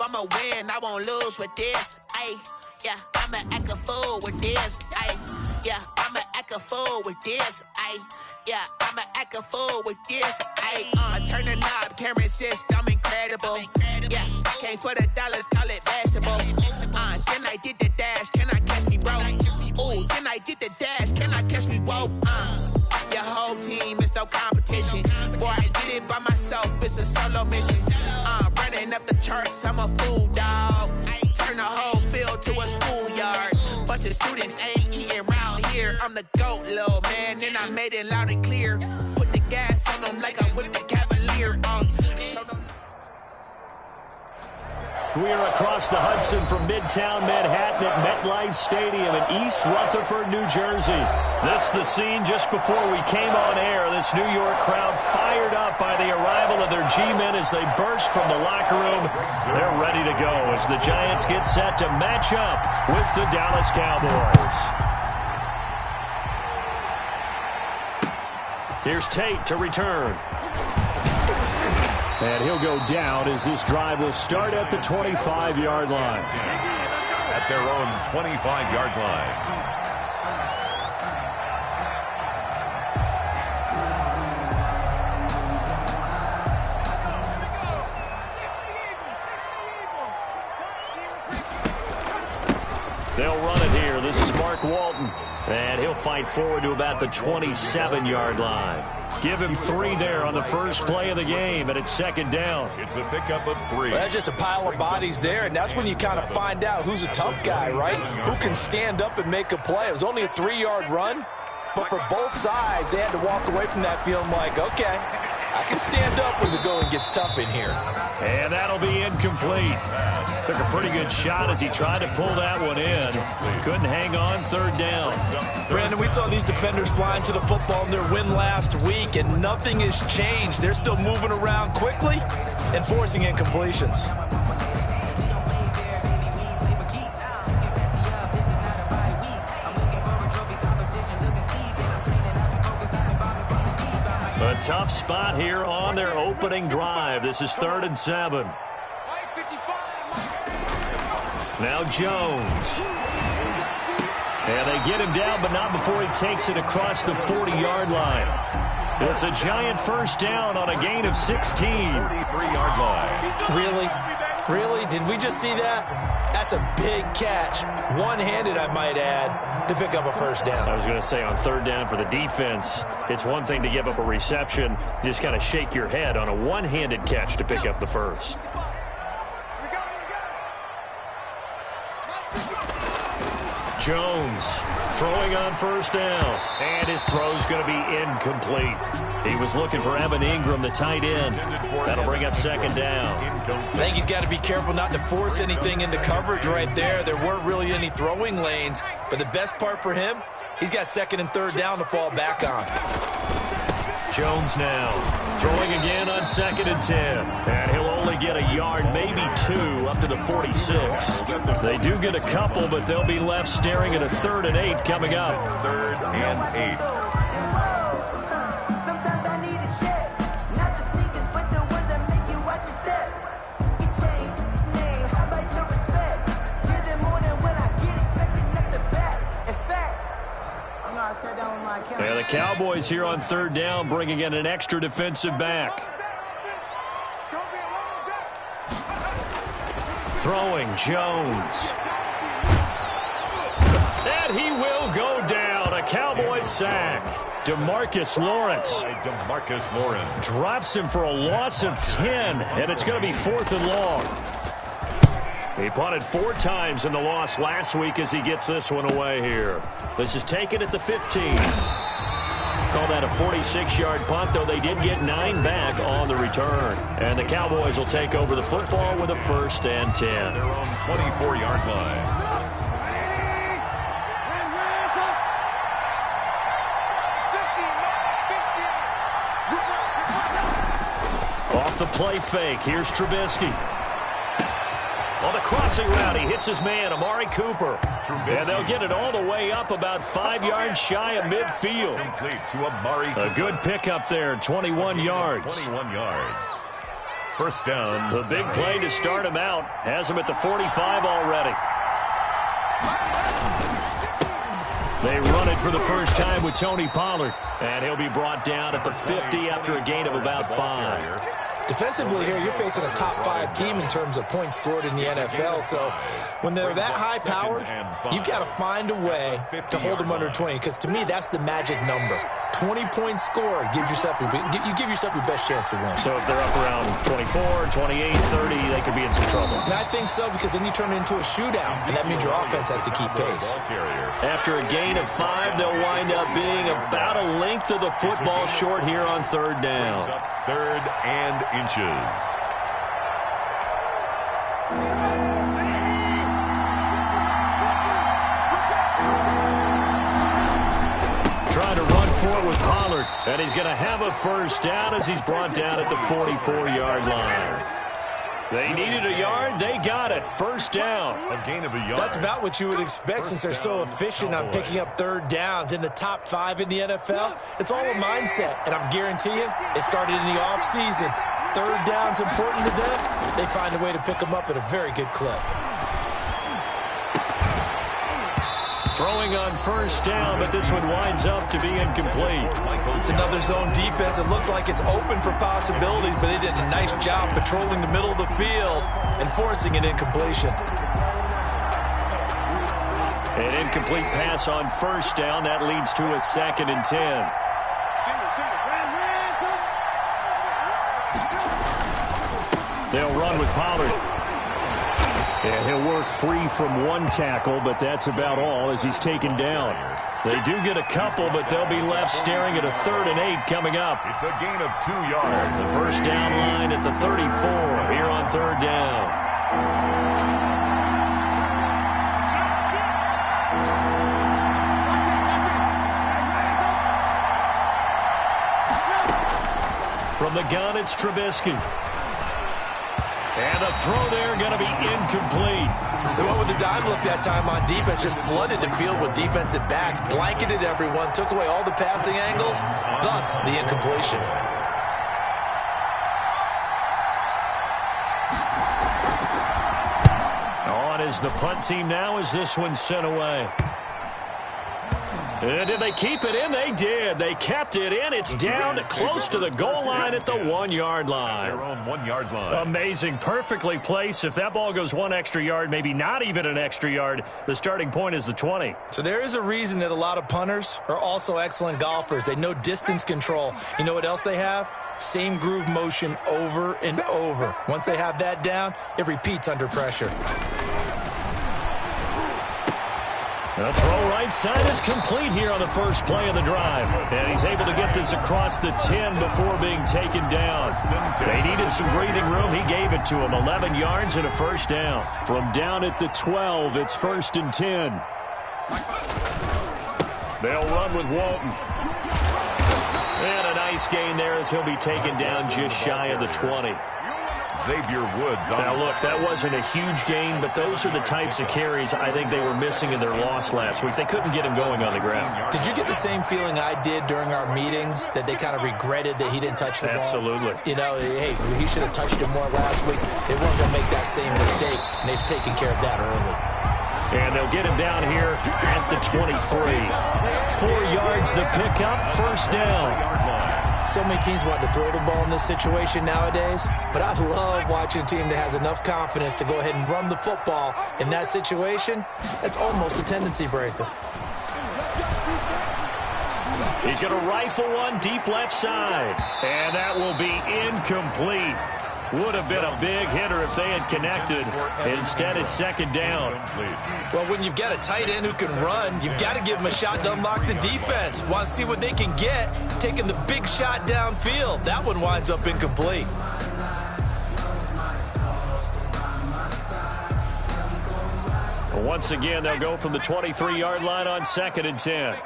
I'ma win, I won't lose with this. Ayy, yeah, I'ma act a fool with this. Ayy, yeah, I'ma act a fool with this. Ayy, yeah, I'ma act a fool with this. Ayy, I turn the knob, can't resist, I'm incredible. Yeah, came for the dollars, call it vegetable. Then I did the dash, can I catch me, bro? Ooh, then I did the dash, can I catch me, whoa? Your whole team is no competition. Boy, I did it by myself, it's a solo mission. Running up the charts, I'm a fool, dog. Turn the whole field to a schoolyard. Bunch of students ain't eating round here. I'm the GOAT, little man, and I made it loud and clear. Put the gas on them like I'm with the Cavalier. We are across the Hudson from Midtown Manhattan at MetLife Stadium in East Rutherford, New Jersey. This is the scene just before we came on air. This New York crowd fired up by the arrival of their G-men as they burst from the locker room. They're ready to go as the Giants get set to match up with the Dallas Cowboys. Here's Tate to return. And he'll go down as this drive will start at the 25-yard line. At their own 25-yard line. They'll run it here. This is Mark Walton. And he'll fight forward to about the 27-yard line. Give him 3 there on the first play of the game, and it's second down. It's a pickup of 3. Well, that's just a pile of bodies there, and that's when you kind of find out who's a tough guy, right? Who can stand up and make a play. It was only a 3-yard run, but for both sides, they had to walk away from that feeling like, okay, I can stand up when the going gets tough in here. And that'll be incomplete. Took a pretty good shot as he tried to pull that one in. Couldn't hang on, third down. Brandon, we saw these defenders flying to the football in their win last week, and nothing has changed. They're still moving around quickly and forcing incompletions. A tough spot here on their opening drive. This is 3rd and 7. Now Jones. And they get him down, but not before he takes it across the 40-yard line. It's a giant first down on a gain of 16. 33-yard line. Really? Really? Did we just see that? That's a big catch. One-handed, I might add, to pick up a first down. I was going to say on third down for the defense, it's one thing to give up a reception. You just kind of shake your head on a one-handed catch to pick up the first. Jones throwing on first down, and his throw's going to be incomplete. He was looking for Evan Ingram, the tight end. That'll bring up second down. I think he's got to be careful not to force anything into coverage right there. There weren't really any throwing lanes, but the best part for him, he's got second and third down to fall back on. Jones now throwing again on 2nd and 10. And he'll only get a yard, maybe 2, up to the 46. They do get a couple, but they'll be left staring at a 3rd and 8 coming up. 3rd and 8. Sometimes I need a check, not the sneakers, but the ones that make you watch your step. Your chain, name, how about your respect? Give them more than when I get expected at the back. In fact, I'm not sat down with my account. And the Cowboys here on third down bringing in an extra defensive back. Throwing Jones. And he will go down. A Cowboys sack. DeMarcus Lawrence. Drops him for a loss of 10. And it's going to be 4th and long. He punted 4 times in the loss last week as he gets this one away here. This is taken at the 15. Call that a 46-yard punt, though they did get 9 back on the return. And the Cowboys will take over the football with a 1st and 10. Their own 24-yard line. Off the play fake, here's Trubisky. On the crossing route, he hits his man, Amari Cooper. And they'll get it all the way up about 5 yards shy of midfield. Complete to Amari Cooper. A good pickup there, 21 yards. 21 yards. first down. The big play to start him out has him at the 45 already. They run it for the first time with Tony Pollard, and he'll be brought down at the 50 after a gain of about 5. Defensively here, you're facing a top 5 team in terms of points scored in the NFL. So when they're that high-powered, you've got to find a way to hold them under 20, because to me, that's the magic number. 20-point score gives yourself you give yourself your best chance to win. So if they're up around 24, 28, 30, they could be in some trouble. I think so, because then you turn it into a shootout, and that means your offense has to keep pace. After a gain of 5, they'll wind up being about a length of the football short here on third down. Third and inches. Trying to run for it with Pollard, and he's going to have a first down as he's brought down at the 44-yard line. They needed a yard. They got it. First down. A gain of a yard. That's about what you would expect since they're so efficient on picking up third downs. In the top 5 in the NFL, it's all a mindset. And I guarantee you, it started in the offseason. Third down's important to them. They find a way to pick them up at a very good clip. Throwing on first down, but this one winds up to be incomplete. It's another zone defense. It looks like it's open for possibilities, but they did a nice job patrolling the middle of the field and forcing an incompletion. An incomplete pass on first down. That leads to a 2nd and 10. They'll run with Pollard. And he'll work free from one tackle, but that's about all as he's taken down. They do get a couple, but they'll be left staring at a 3rd and 8 coming up. It's a gain of 2 yards. The first down line at the 34 here on third down. From the gun, it's Trubisky. And the throw there going to be incomplete. They went with the dime look that time on defense, just flooded the field with defensive backs, blanketed everyone, took away all the passing angles, thus the incompletion. On is the punt team now as this one's sent away. And did they keep it in? They did. They kept it in. It's down close to the goal line at the 1-yard line. Their own 1-yard line. Amazing. Perfectly placed. If that ball goes 1 extra yard, maybe not even an extra yard, the starting point is the 20. So there is a reason that a lot of punters are also excellent golfers. They know distance control. You know what else they have? Same groove motion over and over. Once they have that down, it repeats under pressure. The throw right side is complete here on the first play of the drive. And he's able to get this across the 10 before being taken down. They needed some breathing room. He gave it to him. 11 yards and a first down. From down at the 12, it's 1st and 10. They'll run with Walton. And a nice gain there as he'll be taken down just shy of the 20. Xavier Woods. Now, look, that wasn't a huge gain, but those are the types of carries I think they were missing in their loss last week. They couldn't get him going on the ground. Did you get the same feeling I did during our meetings, that they kind of regretted that he didn't touch the ball? Absolutely. You know, hey, he should have touched it more last week. They weren't going to make that same mistake, and they've taken care of that early. And they'll get him down here at the 23. 4 yards the pickup, first down. So many teams want to throw the ball in this situation nowadays, but I love watching a team that has enough confidence to go ahead and run the football in that situation. That's almost a tendency breaker. He's going to rifle one deep left side, and that will be incomplete. Would have been a big hitter if they had connected. Instead, it's 2nd down. Well, when you've got a tight end who can run, you've got to give him a shot to unlock the defense. Want to see what they can get, taking the big shot downfield. That one winds up incomplete. Once again, they'll go from the 23-yard line on 2nd and 10.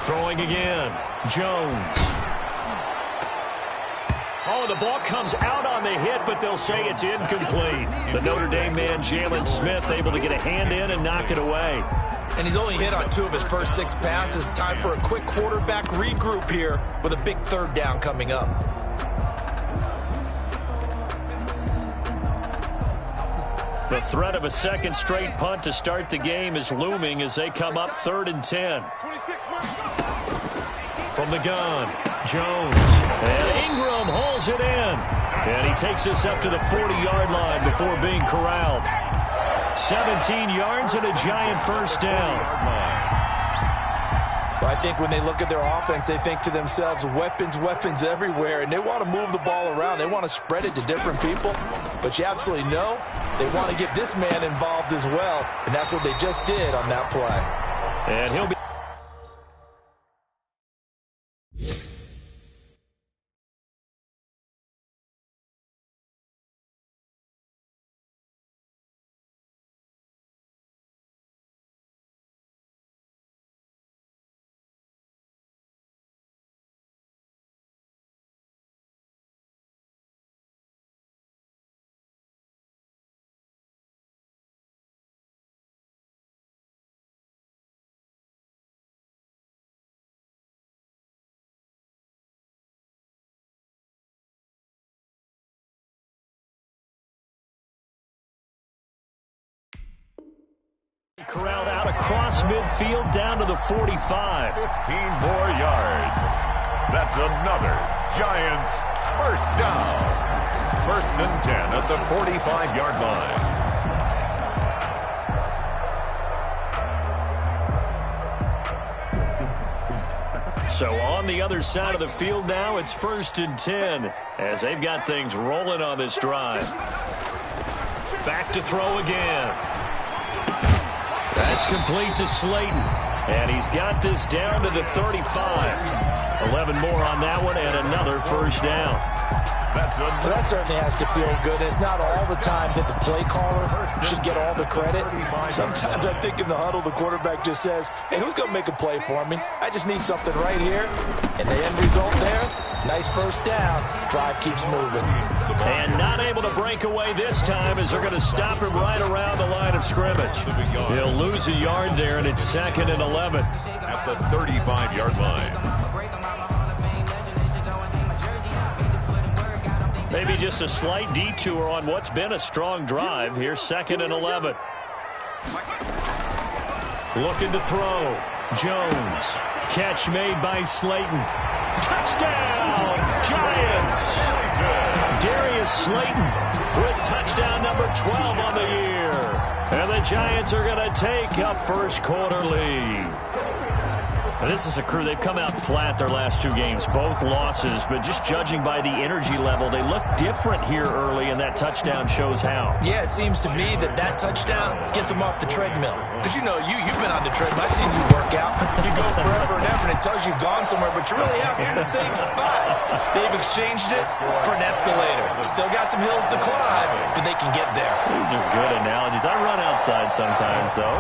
Throwing again, Jones. Oh, the ball comes out on the hit, but they'll say it's incomplete. The Notre Dame man, Jalen Smith, able to get a hand in and knock it away. And he's only hit on 2 of his first 6 passes. Time for a quick quarterback regroup here with a big 3rd down coming up. The threat of a second straight punt to start the game is looming as they come up 3rd and 10. From the gun, Jones. And Ingram hauls it in. And he takes us up to the 40-yard line before being corralled. 17 yards and a giant first down. I think when they look at their offense, they think to themselves, weapons, weapons everywhere, and they want to move the ball around. They want to spread it to different people, but you absolutely know they want to get this man involved as well, and that's what they just did on that play. And he'll be... corralled out across midfield down to the 45. 15 more yards. That's another Giants first down. 1st and 10 at the 45-yard line. So on the other side of the field now, it's 1st and 10 as they've got things rolling on this drive. Back to throw again. That's complete to Slayton. And he's got this down to the 35. 11 more on that one and another first down. Well, that certainly has to feel good. It's not all the time that the play caller should get all the credit. Sometimes I think in the huddle, the quarterback just says, hey, who's going to make a play for me? I just need something right here. And the end result there, nice first down. Drive keeps moving. And not able to break away this time as they're going to stop him right around the line of scrimmage. He'll lose a yard there, and it's 2nd and 11. At the 35-yard line. Maybe just a slight detour on what's been a strong drive. Here's 2nd and 11. Looking to throw. Jones. Catch made by Slayton. Touchdown, Giants! Darius Slayton with touchdown number 12 on the year. And the Giants are going to take a first quarter lead. This is a crew, they've come out flat their last 2 games, both losses, but just judging by the energy level, they look different here early, and that touchdown shows how. Yeah, it seems to me that touchdown gets them off the treadmill. Because, you know, you've been on the treadmill. I've seen you work out. You go forever and ever, and it tells you you've gone somewhere, but you really haven't. You're in the same spot. They've exchanged it for an escalator. Still got some hills to climb, but they can get there. These are good analogies. I run outside sometimes, though.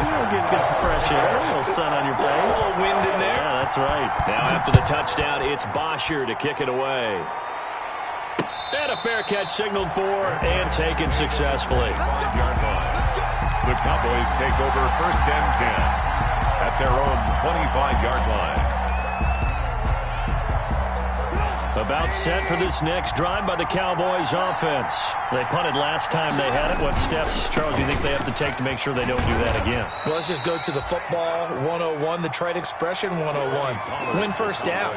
Get some fresh air, a little sun on your face. A little wind in there. Yeah, that's right. Now after the touchdown, it's Bosher to kick it away. And a fair catch signaled for and taken successfully. 5-yard line. The Cowboys take over 1st and 10 at their own 25-yard line. About set for this next drive by the Cowboys offense. They punted last time they had it. What steps, Charles, do you think they have to take to make sure they don't do that again? Well, let's just go to the football 101, the trade expression 101. Win first down.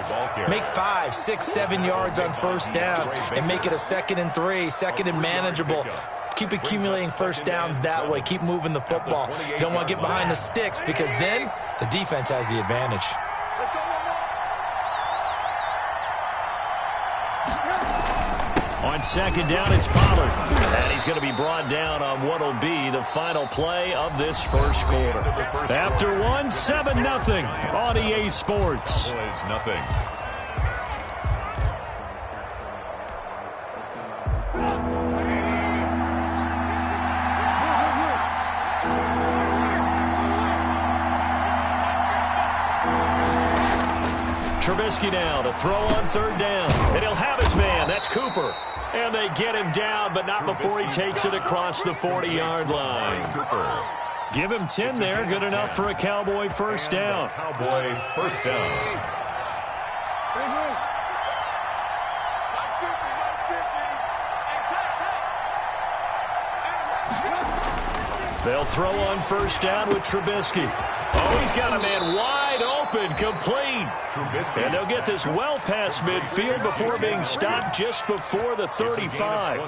Make 5, 6, 7 yards on first down and make it a 2nd and 3, 2nd and manageable. Keep accumulating first downs that way. Keep moving the football. You don't want to get behind the sticks because then the defense has the advantage. On 2nd down, it's Pollard. And he's going to be brought down on what will be the final play of this first quarter. After 1, 7-0 on EA Sports. Cowboys nothing. Trubisky now to throw on 3rd down. And he'll have his man. That's Cooper. And they get him down, but not before he takes it across the 40-yard line. Give him 10 there. Good enough for a Cowboy first down. Cowboy first down. They'll throw on first down with Trubisky. Oh, he's got a man wide open, complete. Trubisky. And they'll get this well past midfield before being stopped just before the 35.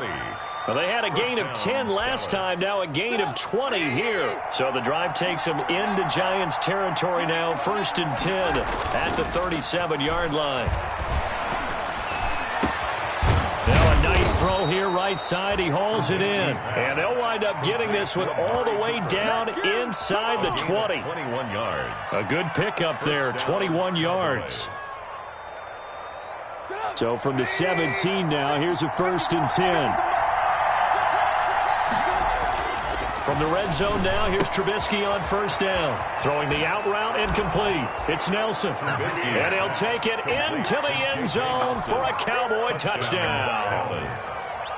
Well, they had a gain of 10 last time, now a gain of 20 here. So the drive takes them into Giants territory now, 1st and 10 at the 37-yard line. Now a nice throw here right side. He hauls it in. And they'll wind up getting this one all the way down inside the 20. 21 yards. A good pickup there, 21 yards. So from the 17 now, here's a 1st and 10. From the red zone now, here's Trubisky on first down. Throwing the out route incomplete. It's Nelson. And he'll take it into the end zone for a Cowboy touchdown.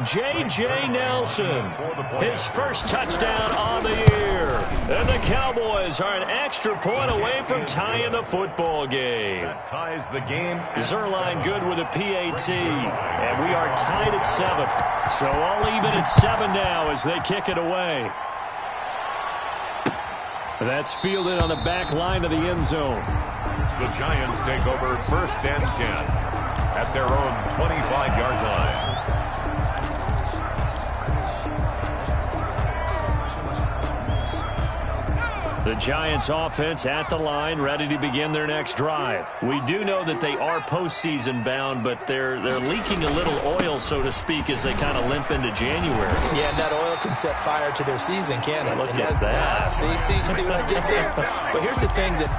J.J. Nelson, his first touchdown on the year. And the Cowboys are an extra point away from tying the football game. That ties the game. Zerline good with a PAT. And we are tied at 7. So all even at 7 now as they kick it away. That's fielded on the back line of the end zone. The Giants take over 1st and 10 at their own 25-yard line. The Giants offense at the line, ready to begin their next drive. We do know that they are postseason bound, but they're leaking a little oil, so to speak, as they kind of limp into January. Yeah, and that oil can set fire to their season, can't it? Look at that. See what I did there? But here's the thing that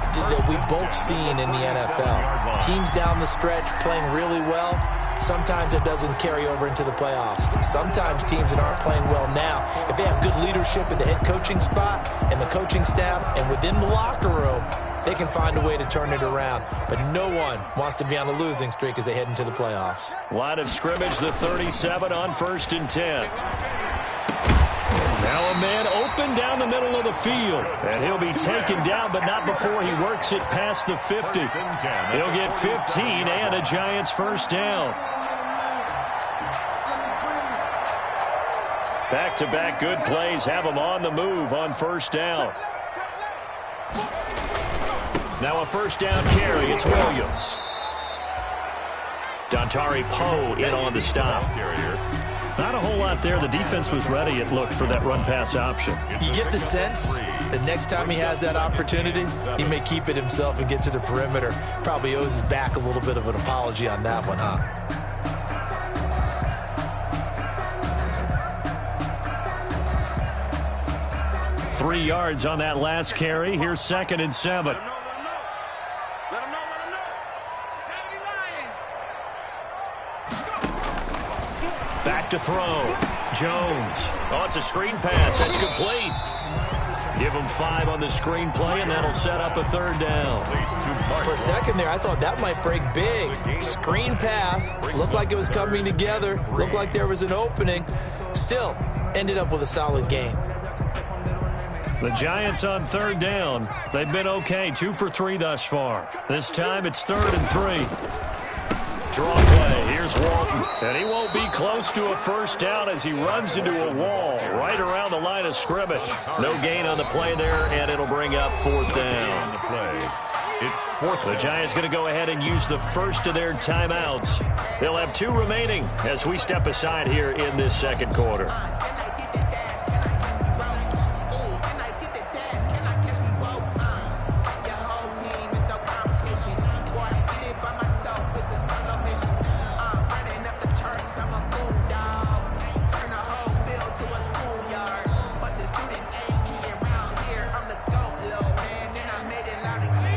we've both seen in the NFL. Teams down the stretch playing really well. Sometimes it doesn't carry over into the playoffs. Sometimes teams that aren't playing well now, if they have good leadership at the head coaching spot and the coaching staff and within the locker room, they can find a way to turn it around. But no one wants to be on a losing streak as they head into the playoffs. Line of scrimmage, the 37 on 1st and 10. Now a man open down the middle of the field. And he'll be taken down, but not before he works it past the 50. He'll get 15 and a Giants first down. Back-to-back good plays have him on the move on first down. Now a first down carry. It's Williams. Dontari Poe in on the stop. Not a whole lot there. The defense was ready, it looked, for that run-pass option. You get the sense that next time he has that opportunity, he may keep it himself and get to the perimeter. Probably owes his back a little bit of an apology on that one, huh? Three yards on that last carry. Here's 2nd and 7. Back to throw. Jones. Oh, it's a screen pass. That's complete. Give him 5 on the screen play, and that'll set up a 3rd down. For a second there, I thought that might break big. Screen pass. Looked like it was coming together. Looked like there was an opening. Still, ended up with a solid game. The Giants on 3rd down. They've been okay. 2 for 3 thus far. This time it's 3rd and 3. Draw play. Here's Walton. And he won't be close to a first down as he runs into a wall right around the line of scrimmage. No gain on the play there, and it'll bring up 4th down. It's 4th. The Giants going to go ahead and use the first of their timeouts. They'll have 2 remaining as we step aside here in this 2nd quarter.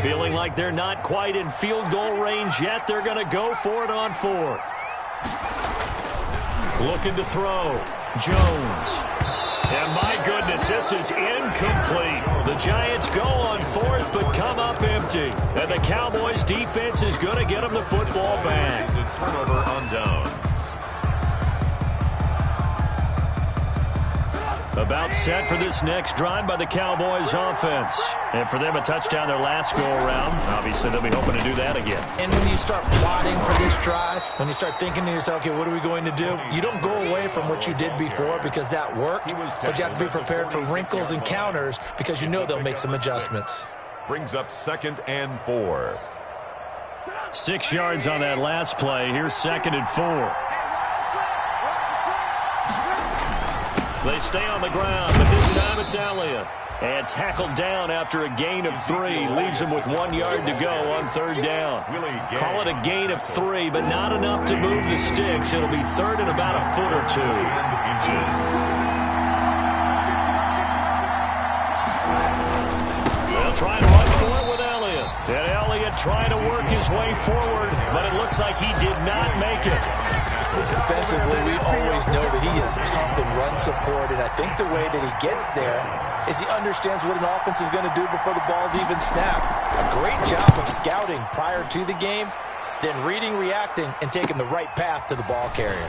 Feeling like they're not quite in field goal range yet. They're going to go for it on 4th. Looking to throw. Jones. And my goodness, this is incomplete. The Giants go on 4th but come up empty. And the Cowboys defense is going to get them the football back. A turnover on downs. About set for this next drive by the Cowboys offense. And for them, a touchdown their last go-around. Obviously, they'll be hoping to do that again. And when you start plotting for this drive, when you start thinking to yourself, okay, what are we going to do? You don't go away from what you did before because that worked, but you have to be prepared for wrinkles and counters because you know they'll make some adjustments. Brings up 2nd and 4. 6 yards on that last play. Here's 2nd and 4. They stay on the ground, but this time it's Elliott. And tackled down after a gain of 3. Leaves him with 1 yard to go on 3rd down. Call it a gain of 3, but not enough to move the sticks. It'll be 3rd and about a foot or 2. They'll try and run for it with Elliott. And Elliott trying to work his way forward, but it looks like he did not make it. Defensively, we always know that he is tough in run support, and I think the way that he gets there is he understands what an offense is going to do before the ball's even snapped. A great job of scouting prior to the game, then reading, reacting, and taking the right path to the ball carrier.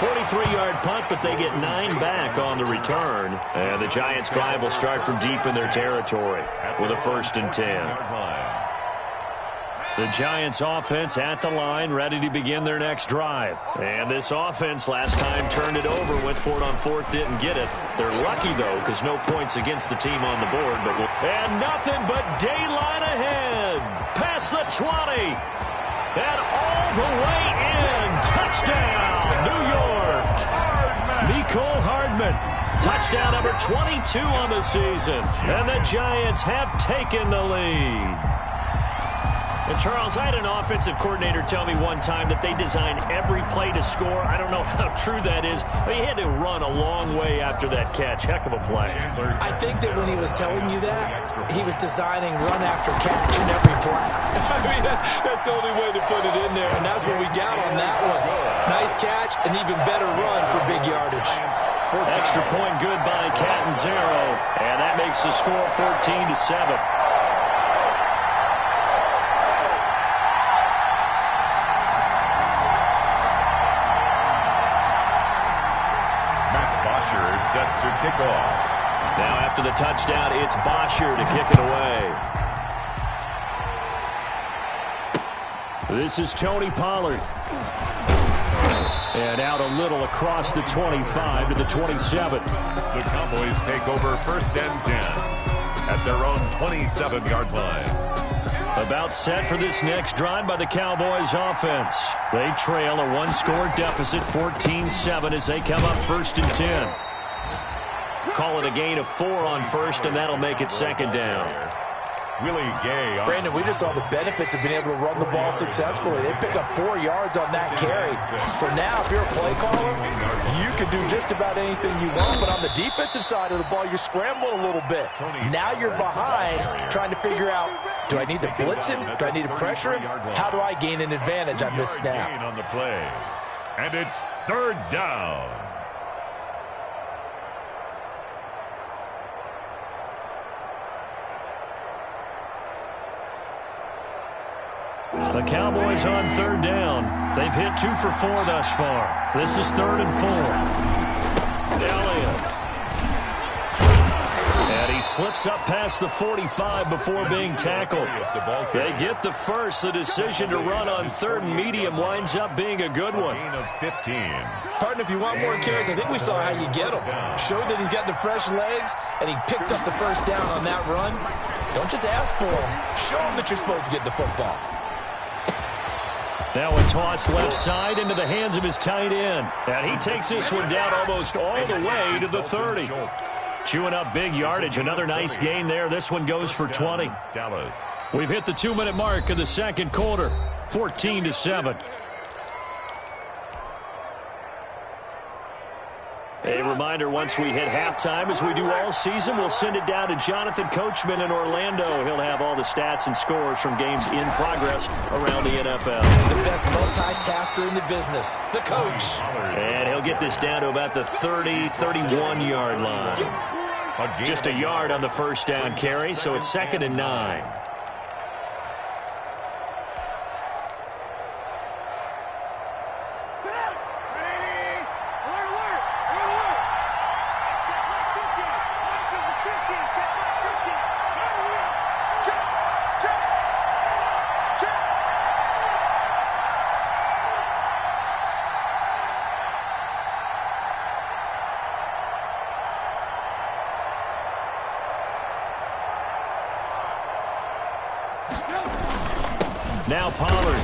43-yard punt, but they get 9 back on the return. And the Giants' drive will start from deep in their territory with a 1st and 10. The Giants offense at the line, ready to begin their next drive. And this offense last time turned it over, went for it on 4th, didn't get it. They're lucky, though, because no points against the team on the board. And nothing but daylight ahead. Past the 20. And all the way in. Touchdown, New York. Mecole Hardman. Touchdown number 22 on the season. And the Giants have taken the lead. And, Charles, I had an offensive coordinator tell me one time that they design every play to score. I don't know how true that is, but he had to run a long way after that catch. Heck of a play. I think that when he was telling you that, he was designing run after catch in every play. I mean, that's the only way to put it in there, and that's what we got on that one. Nice catch, an even better run for big yardage. Extra point good by Catanzaro, and that makes the score 14-7. Set to kick off. Now after the touchdown, it's Bosher to kick it away. This is Tony Pollard. And out a little across the 25 to the 27. The Cowboys take over 1st and 10 at their own 27-yard line. About set for this next drive by the Cowboys offense. They trail a 1-score deficit, 14-7, as they come up 1st and 10. Call it a gain of 4 on 1st, and that'll make it 2nd down. Willie Gay. Brandon, we just saw the benefits of being able to run the ball successfully. They pick up 4 yards on that carry. So now, if you're a play caller, you can do just about anything you want. But on the defensive side of the ball, you're scrambling a little bit. Now you're behind, trying to figure out, do I need to blitz him? Do I need to pressure him? How do I gain an advantage on this snap? On the play. And it's 3rd down. The Cowboys on 3rd down. They've hit 2 for 4 thus far. This is 3rd and 4. Elliott. And he slips up past the 45 before being tackled. They get the first. The decision to run on 3rd and medium winds up being a good one. Partner, if you want more carries, I think we saw how you get him. Showed that he's got the fresh legs, and he picked up the 1st down on that run. Don't just ask for him. Show him that you're supposed to get the football. Now a toss left side into the hands of his tight end. And he takes this one down almost all the way to the 30. Chewing up big yardage. Another nice gain there. This one goes for 20. We've hit the 2-minute mark of the 2nd quarter. 14-7. A reminder, once we hit halftime, as we do all season, we'll send it down to Jonathan Coachman in Orlando. He'll have all the stats and scores from games in progress around the NFL. The best multitasker in the business, the coach. And he'll get this down to about the 30, 31-yard line. Just a yard on the 1st down carry, so it's 2nd and 9. Now Pollard.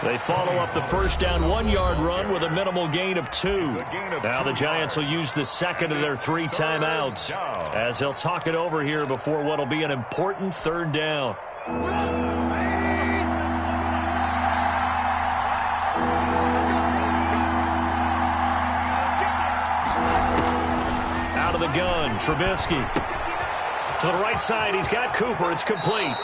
They follow up the first down 1-yard run with a minimal gain of 2. Now the Giants will use the second of their 3 timeouts as they'll talk it over here before what will be an important 3rd down. Out of the gun, Trubisky. To the right side, he's got Cooper. It's complete.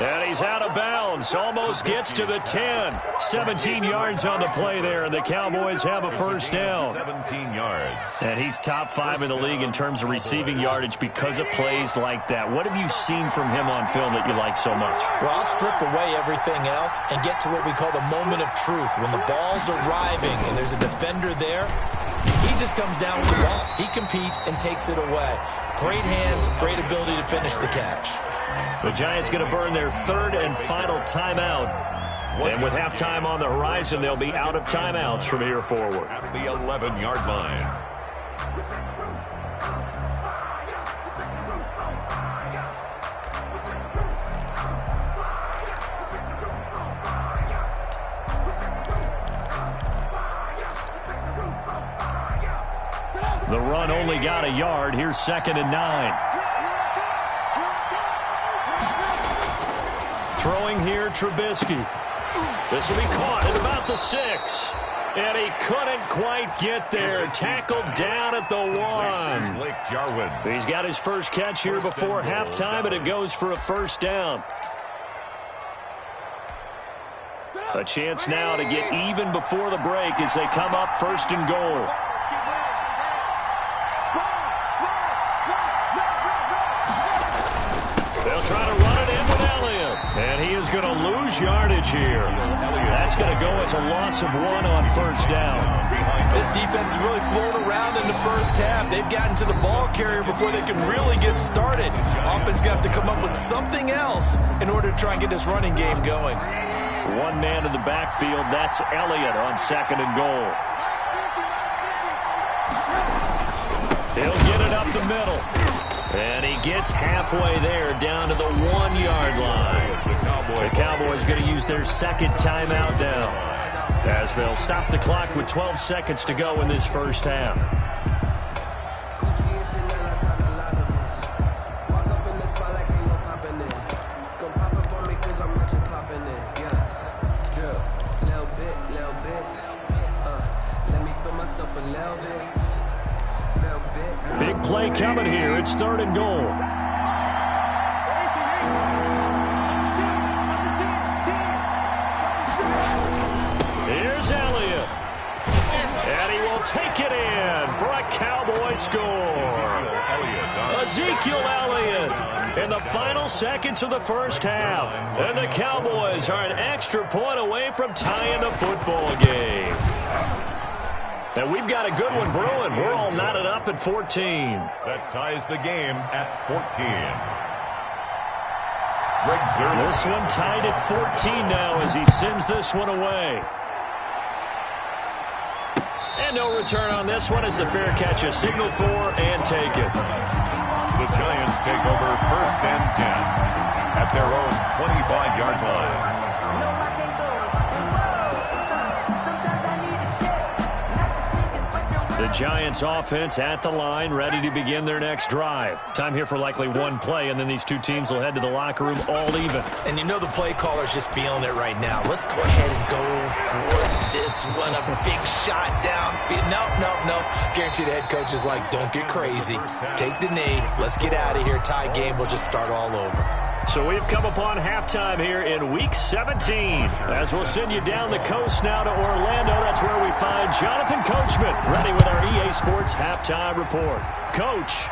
And he's out of bounds. Almost gets to the 10. 17 yards on the play there, and the Cowboys have a first down. 17 yards. And he's top 5 in the league in terms of receiving yardage because of plays like that. What have you seen from him on film that you like so much? Well, I'll strip away everything else and get to what we call the moment of truth. When the ball's arriving and there's a defender there, he just comes down with the ball. He competes and takes it away. Great hands, great ability to finish the catch. The Giants going to burn their 3rd and final timeout. And with halftime on the horizon, they'll be out of timeouts from here forward. At the 11-yard line. The run only got a yard. Here's 2nd and 9. Throwing here, Trubisky. This will be caught at about the 6. And he couldn't quite get there. Tackled down at the 1. Blake Jarwin. He's got his first catch here before halftime, and it goes for a first down. A chance now to get even before the break as they come up 1st and goal. They'll try to run it in with Elliott. And he is going to lose yardage here. That's going to go as a loss of 1 on first down. This defense has really flown around in the first half. They've gotten to the ball carrier before they can really get started. Offense got to come up with something else in order to try and get this running game going. 1 man in the backfield. That's Elliott on 2nd and goal. He'll get it up the middle. And he gets halfway there down to the 1-yard line. The Cowboys going to use their 2nd timeout now as they'll stop the clock with 12 seconds to go in this first half. Big play coming here. It's 3rd and goal. Here's Elliott. And he will take it in for a Cowboy score. Ezekiel Elliott in the final seconds of the first half. And the Cowboys are an extra point away from tying the football game. And we've got a good one brewing. We're all knotted up at 14. That ties the game at 14. This one tied at 14 now as he sends this one away. And no return on this one as the fair catch is signaled for and taken. The Giants take over 1st and 10 at their own 25-yard line. The Giants offense at the line, ready to begin their next drive. Time here for likely 1 play, and then these 2 teams will head to the locker room all even. And you know the play caller's just feeling it right now. Let's go ahead and go for this one. A big shot down. No. Guarantee the head coach is like, don't get crazy. Take the knee. Let's get out of here. Tie game. We'll just start all over. So we've come upon halftime here in Week 17. As we'll send you down the coast now to Orlando, that's where we find Jonathan Coachman, ready with our EA Sports Halftime Report. Coach.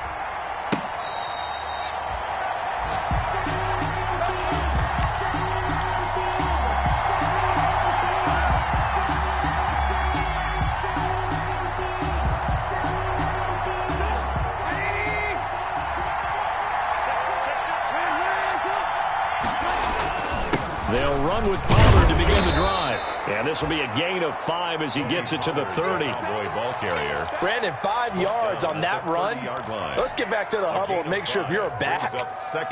They'll run with Pollard to begin the drive. And this will be a gain of 5 as he gets it to the 30. Ball carrier. Brandon, 5 yards on that run. Let's get back to the huddle and make sure if you're a back,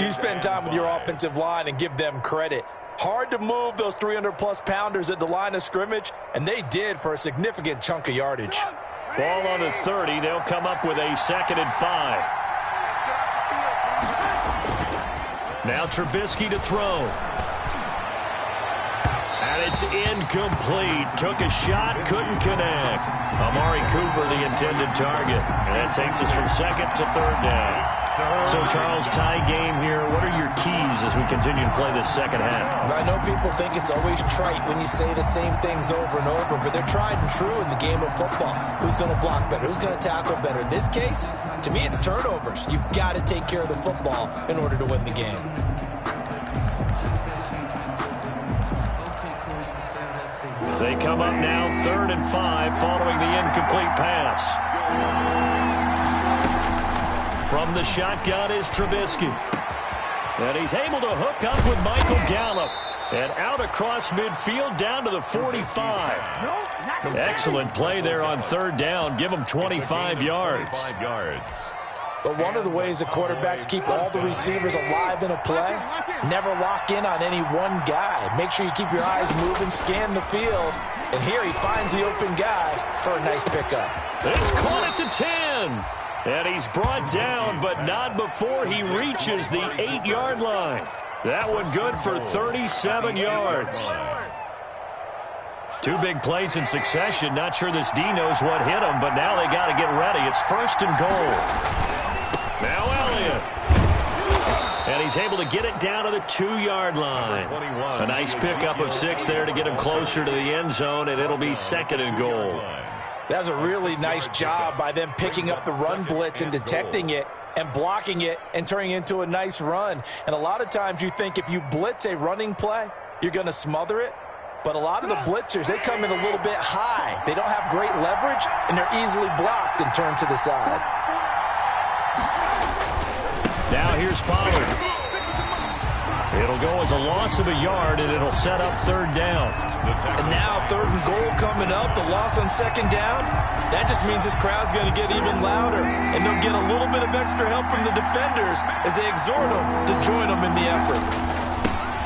you spend time with your offensive line and give them credit. Hard to move those 300-plus pounders at the line of scrimmage, and they did for a significant chunk of yardage. Ball on the 30. They'll come up with a 2nd and 5. Now Trubisky to throw. And it's incomplete. Took a shot, couldn't connect. Amari Cooper, the intended target. And that takes us from 2nd to 3rd down. So, Charles, tie game here. What are your keys as we continue to play this second half? I know people think it's always trite when you say the same things over and over, but they're tried and true in the game of football. Who's going to block better? Who's going to tackle better? In this case, to me, it's turnovers. You've got to take care of the football in order to win the game. They come up now 3rd and 5 following the incomplete pass. From the shotgun is Trubisky. And he's able to hook up with Michael Gallup. And out across midfield down to the 45. Excellent play there on 3rd down. Give him 25 yards. But one of the ways the quarterbacks keep all the receivers alive in a play, never lock in on any one guy. Make sure you keep your eyes moving, scan the field. And here he finds the open guy for a nice pickup. It's caught at the 10. And he's brought down, but not before he reaches the 8-yard line. That one good for 37 yards. 2 big plays in succession. Not sure this D knows what hit him, but now they got to get ready. It's 1st and goal. Now Elliott. And he's able to get it down to the 2-yard line. A nice pickup of 6 there to get him closer to the end zone, and it'll be 2nd and goal. That was a really nice job by them picking up the run blitz and detecting it and blocking it and turning it into a nice run. And a lot of times you think if you blitz a running play, you're going to smother it. But a lot of the blitzers, they come in a little bit high. They don't have great leverage, and they're easily blocked and turned to the side. Now here's Pollard. It'll go as a loss of a yard, and it'll set up 3rd down. And now 3rd and goal coming up, the loss on 2nd down. That just means this crowd's going to get even louder, and they'll get a little bit of extra help from the defenders as they exhort them to join them in the effort.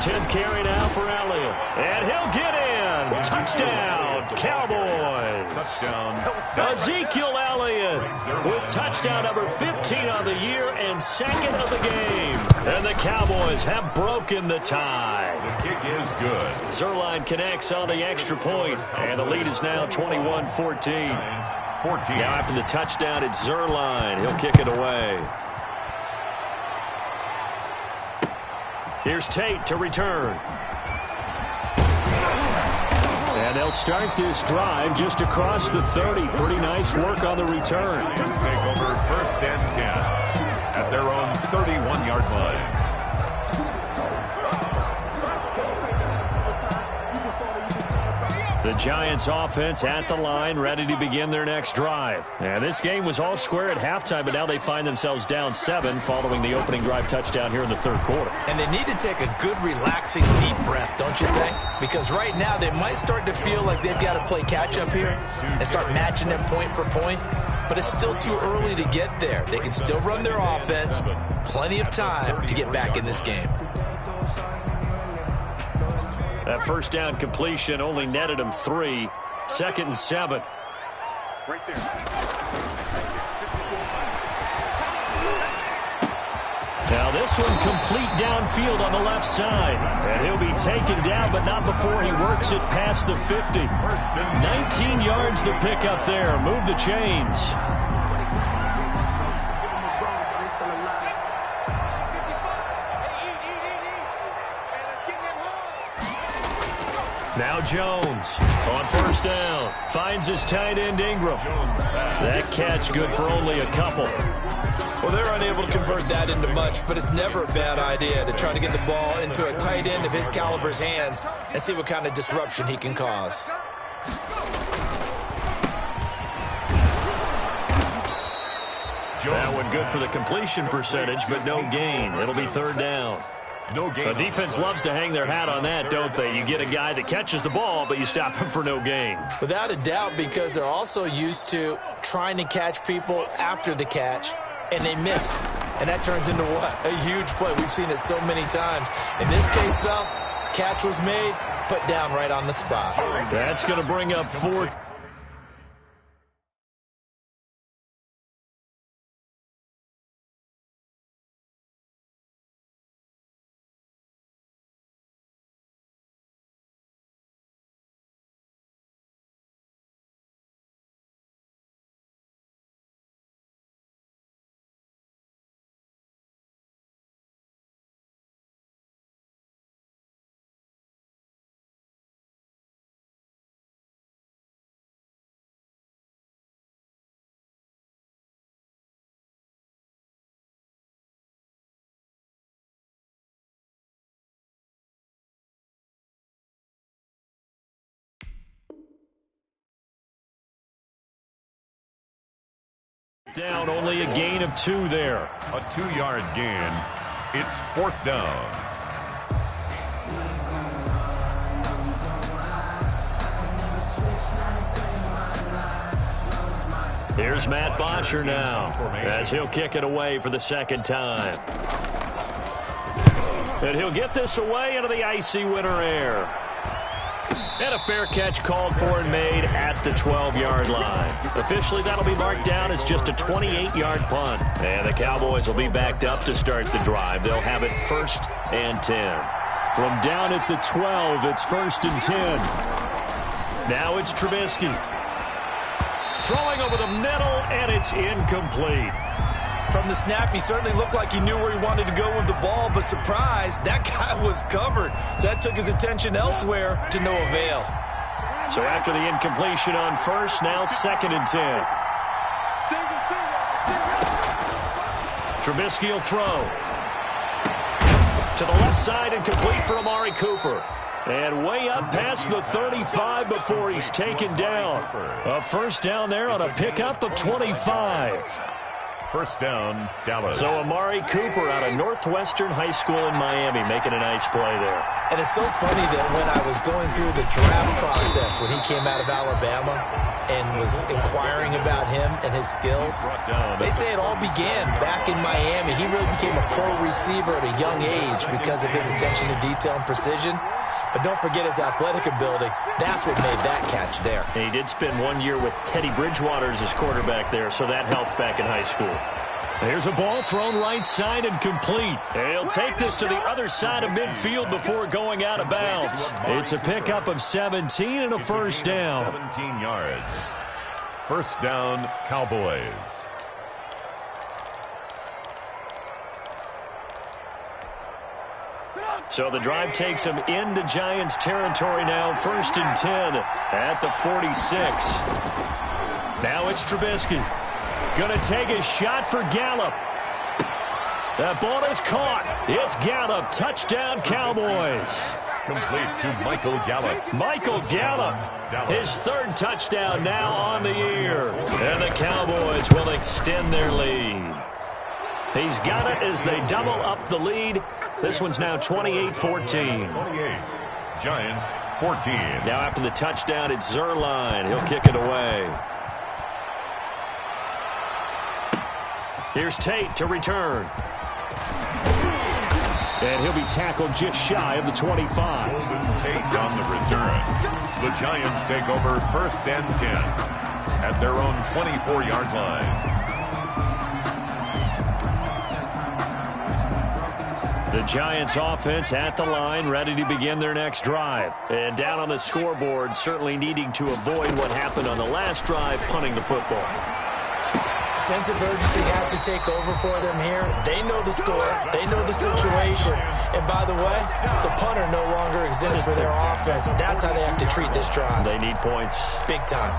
10th carry now for Elliott, and he'll get in. Touchdown, Cowboys. Touchdown. Ezekiel Elliott with touchdown number 15 on the year and 2nd of the game. And the Cowboys have broken the tie. The kick is good. Zerline connects on the extra point, and the lead is now 21-14. Now after the touchdown, it's Zerline. He'll kick it away. Here's Tate to return. And they'll start this drive just across the 30. Pretty nice work on the return. Let's take over 1st and 10 at their own 31-yard line. The Giants offense at the line, ready to begin their next drive. And this game was all square at halftime, but now they find themselves down 7 following the opening drive touchdown here in the 3rd quarter. And they need to take a good, relaxing, deep breath, don't you think? Because right now they might start to feel like they've got to play catch-up here and start matching them point for point. But it's still too early to get there. They can still run their offense. Plenty of time to get back in this game. That 1st down completion only netted him 3. 2nd and 7. Right there. Now this one complete downfield on the left side. And he'll be taken down, but not before he works it past the 50. 19 yards to pick up there. Move the chains. Now Jones on 1st down. Finds his tight end Ingram. That catch good for only a couple. Well, they're unable to convert that into much, but it's never a bad idea to try to get the ball into a tight end of his caliber's hands and see what kind of disruption he can cause. That one good for the completion percentage, but no gain. It'll be 3rd down. No gain. The defense loves to hang their hat on that, don't they? You get a guy that catches the ball, but you stop him for no gain. Without a doubt, because they're also used to trying to catch people after the catch, and they miss. And that turns into what? A huge play. We've seen it so many times. In this case, though, That catch was made, put down right on the spot. That's going to bring up 4. Down, only a gain of 2 there. A 2-yard gain. It's 4th down. Here's Matt Bosher now, as he'll kick it away for the second time. And he'll get this away into the icy winter air. And a fair catch called for and made at the 12-yard line. Officially, that'll be marked down as just a 28-yard punt. And the Cowboys will be backed up to start the drive. They'll have it 1st and 10. From down at the 12, it's 1st and 10. Now it's Trubisky. Throwing over the middle, and it's incomplete. From the snap, he certainly looked like he knew where he wanted to go with the ball, but surprise, that guy was covered. So that took his attention elsewhere to no avail. So after the incompletion on 1st, now 2nd and 10. Trubisky will throw. To the left side and complete for Amari Cooper. And way up past the 35 before he's taken down. A 1st down there on a pickup of 25. 1st down, Dallas. So Amari Cooper out of Northwestern High School in Miami making a nice play there. And it's so funny that when I was going through the draft process when he came out of Alabama and was inquiring about him and his skills, they say it all began back in Miami. He really became a pro receiver at a young age because of his attention to detail and precision. But don't forget his athletic ability. That's what made that catch there. And he did spend 1 year with Teddy Bridgewater as his quarterback there, so that helped back in high school. There's a ball thrown right side and complete. And he'll take this to the other side of midfield before going out of bounds. It's a pickup of 17 and a 1st down. 17 yards. 1st down, Cowboys. So the drive takes him into Giants territory now. 1st and 10 at the 46. Now it's Trubisky. Going to take a shot for Gallup. That ball is caught. It's Gallup. Touchdown, Cowboys. Complete to Michael Gallup. Michael Gallup. His 3rd touchdown now on the year. And the Cowboys will extend their lead. He's got it as they double up the lead. This one's now 28-14. 28. Giants, 14. Now after the touchdown, it's Zerline. He'll kick it away. Here's Tate to return. And he'll be tackled just shy of the 25. Tate on the return. The Giants take over 1st and 10 at their own 24-yard line. The Giants offense at the line, ready to begin their next drive. And down on the scoreboard, certainly needing to avoid what happened on the last drive, punting the football. Sense of urgency has to take over for them here. They know the score. They know the situation. And by the way, the punter no longer exists for their offense. That's how they have to treat this drive. They need points. Big time.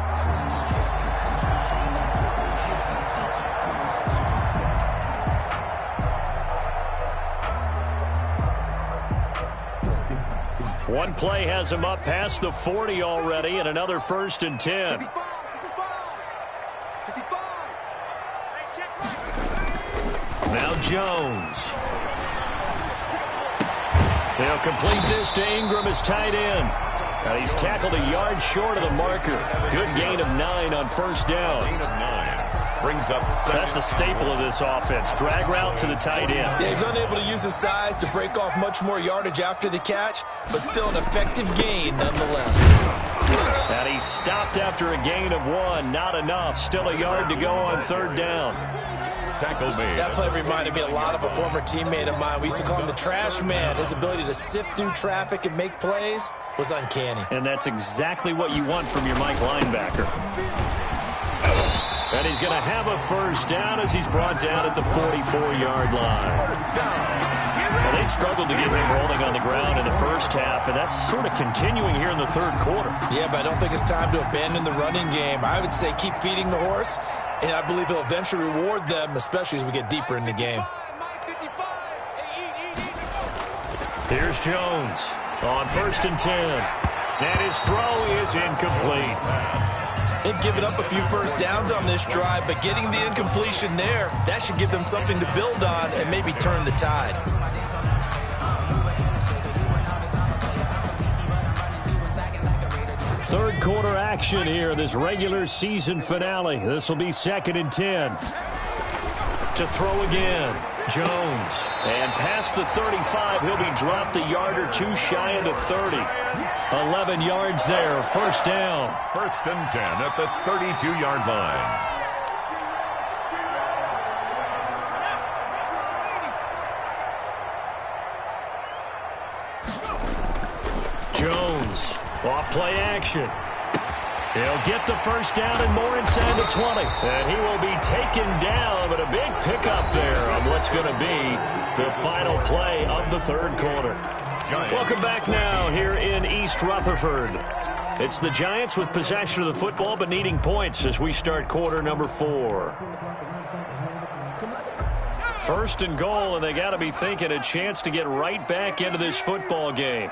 One play has him up past the 40 already, and another 1st and 10. Now Jones. They'll complete this to Ingram as tight end. Now he's tackled a yard short of the marker. Good gain of 9 on 1st down. Gain of 9. brings up second. That's a staple of this offense. Drag route to the tight end. Yeah, he's unable to use his size to break off much more yardage after the catch, but still an effective gain nonetheless. And he stopped after a gain of 1. Not enough. Still a yard to go on third down. Tackle made. That play reminded me a lot of a former teammate of mine. We used to call him the trash man. His ability to sift through traffic and make plays was uncanny. And that's exactly what you want from your Mike linebacker. And he's going to have a first down as he's brought down at the 44-yard line. Well, they struggled to get him rolling on the ground in the first half, and that's sort of continuing here in the third quarter. Yeah, but I don't think it's time to abandon the running game. I would say keep feeding the horse, and I believe he'll eventually reward them, especially as we get deeper in the game. Here's Jones on 1st and 10. And his throw is incomplete. They've given up a few first downs on this drive, but getting the incompletion there, that should give them something to build on and maybe turn the tide. Third quarter action here, this regular season finale. This will be 2nd and 10. To throw again, Jones. And past the 35, he'll be dropped a yard or two shy of the 30. 11 yards there, first down. 1st and 10 at the 32-yard line. Jones, off play action. He'll get the first down and more inside the 20. And he will be taken down, but a big pickup there on what's going to be the final play of the third quarter. Welcome back now here in East Rutherford. It's the Giants with possession of the football but needing points as we start quarter number 4. 1st and goal, and they got to be thinking a chance to get right back into this football game.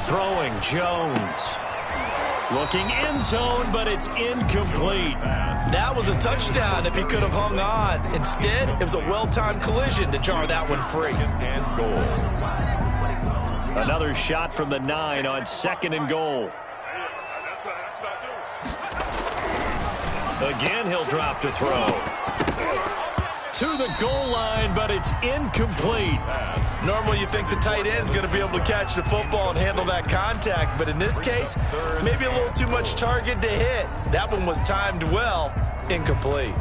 Throwing, Jones. Looking end zone, but it's incomplete. That was a touchdown if he could have hung on. Instead, it was a well-timed collision to jar that one free. And goal. Another shot from the 9 on 2nd and goal. Again, he'll drop to throw. To the goal line, but it's incomplete. Normally you think the tight end's going to be able to catch the football and handle that contact, but in this case, maybe a little too much target to hit. That one was timed well, incomplete.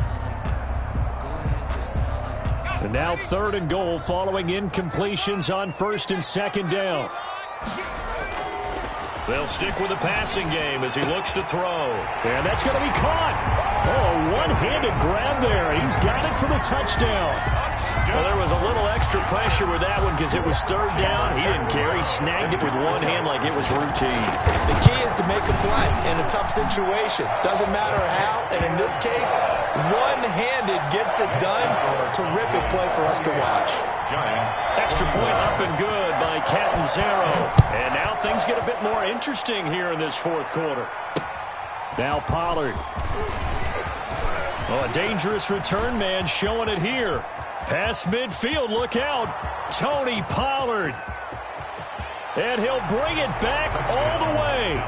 And now 3rd and goal following incompletions on 1st and 2nd down. They'll stick with the passing game as he looks to throw. And that's going to be caught. Oh, one-handed grab there. He's got it for the touchdown. Well, there was a little extra pressure with that one because it was 3rd down. He didn't care. He snagged it with one hand like it was routine. The key is to make a play in a tough situation. Doesn't matter how, and in this case, one-handed gets it done. Terrific play for us to watch. Giants. Extra point up and good by Catanzaro. And now things get a bit more interesting here in this 4th quarter. Now Pollard. Oh, a dangerous return man showing it here. Past midfield, look out. Tony Pollard. And he'll bring it back all the way.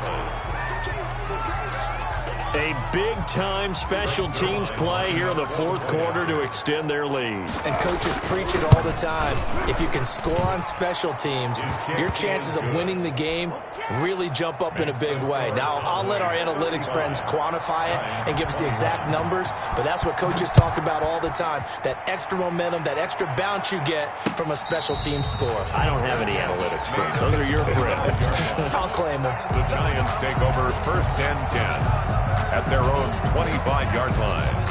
A big-time special teams play here in the 4th quarter to extend their lead. And coaches preach it all the time. If you can score on special teams, your chances of winning the game really jump up in a big way. Now, I'll let our analytics friends quantify it and give us the exact numbers, but that's what coaches talk about all the time, that extra momentum, that extra bounce you get from a special team score. I don't have any analytics friends. Those are your friends. I'll claim them. The Giants take over 1st and 10 at their own 25-yard line.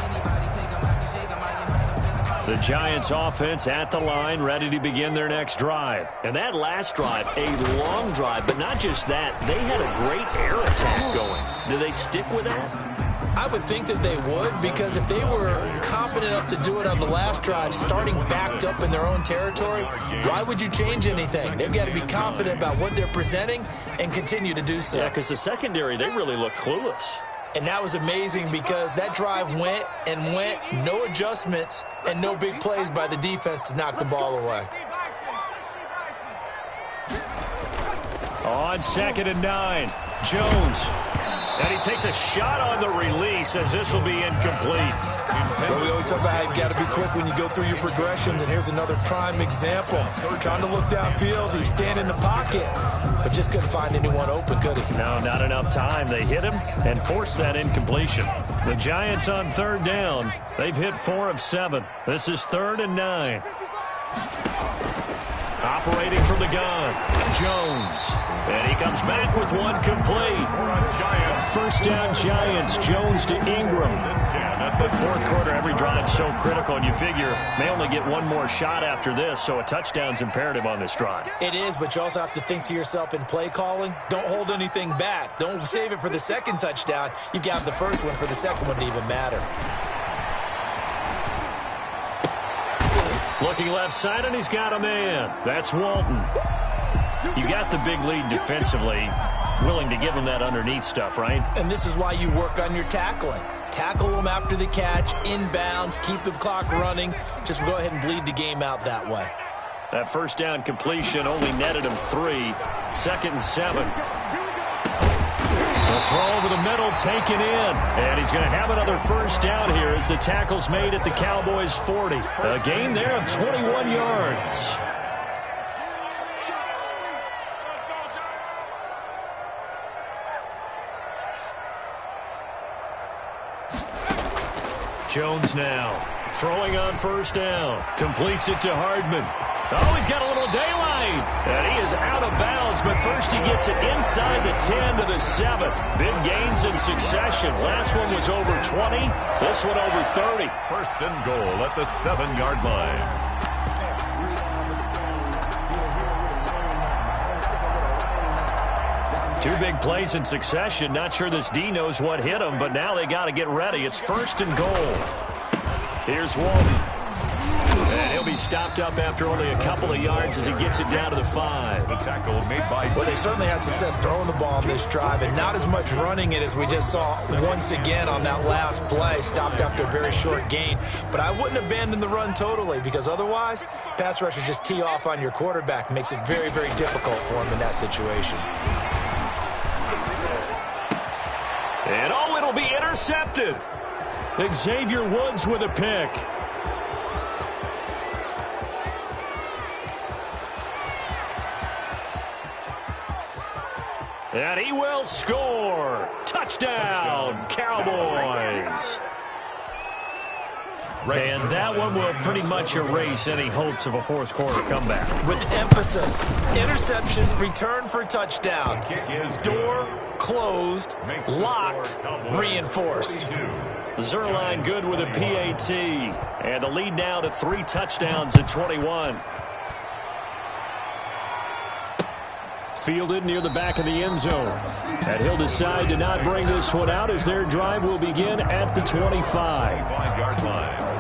The Giants offense at the line, ready to begin their next drive. And that last drive, a long drive, but not just that. They had a great air attack going. Do they stick with that? I would think that they would, because if they were confident enough to do it on the last drive, starting backed up in their own territory, why would you change anything? They've got to be confident about what they're presenting and continue to do so. Yeah, because the secondary, they really look clueless. And that was amazing because that drive went and went, no adjustments and no big plays by the defense to knock the ball away. On 2nd and 9, Jones. takes a shot on the release as this will be incomplete. Well, we always talk about how you've got to be quick when you go through your progressions, and here's another prime example. Trying to look downfield, he was standing in the pocket, but just couldn't find anyone open, could he? No, not enough time. They hit him and forced that incompletion. The Giants on third down. They've hit 4 of 7. This is 3rd and 9. Operating from the gun, Jones. And he comes back with one complete. First down, Giants. Jones to Ingram. But fourth quarter, every drive's so critical, and you figure they only get one more shot after this, so a touchdown's imperative on this drive. It is, but you also have to think to yourself in play calling, don't hold anything back. Don't save it for the second touchdown. You got the first one for the second one to even matter. Looking left side, and he's got a man. That's Walton. You got the big lead defensively. Willing to give him that underneath stuff, right? And this is why you work on your tackling. Tackle them after the catch, inbounds, keep the clock running. Just go ahead and bleed the game out that way. That first down completion only netted him 3. 2nd and 7. The throw over the middle taken in. And he's going to have another first down here as the tackle's made at the Cowboys' 40. A gain there of 21 yards. Jones now throwing on first down. Completes it to Hardman. Oh, he's got a little daylight. And he is out of bounds, but first he gets it inside the 10 to the 7. Big gains in succession. Last one was over 20. This one over 30. First and goal at the 7-yard line. Two big plays in succession. Not sure this D knows what hit him, but now they got to get ready. It's first and goal. Here's Walton. And he'll be stopped up after only a couple of yards as he gets it down to the 5. The tackle made by... Well, they certainly had success throwing the ball on this drive, and not as much running it as we just saw once again on that last play. Stopped after a very short gain. But I wouldn't abandon the run totally, because otherwise, pass rushers just tee off on your quarterback. Makes it very, very difficult for him in that situation. And oh, it'll be intercepted. Xavier Woods with a pick. And he will score. Touchdown, Cowboys. And that one will pretty much erase any hopes of a fourth quarter comeback. With emphasis, interception, return for touchdown. Door closed, locked, reinforced. Zerline good with a PAT. And the lead now to 3 touchdowns at 21. Fielded near the back of the end zone. And he'll decide to not bring this one out as their drive will begin at the 25. 5-yard line.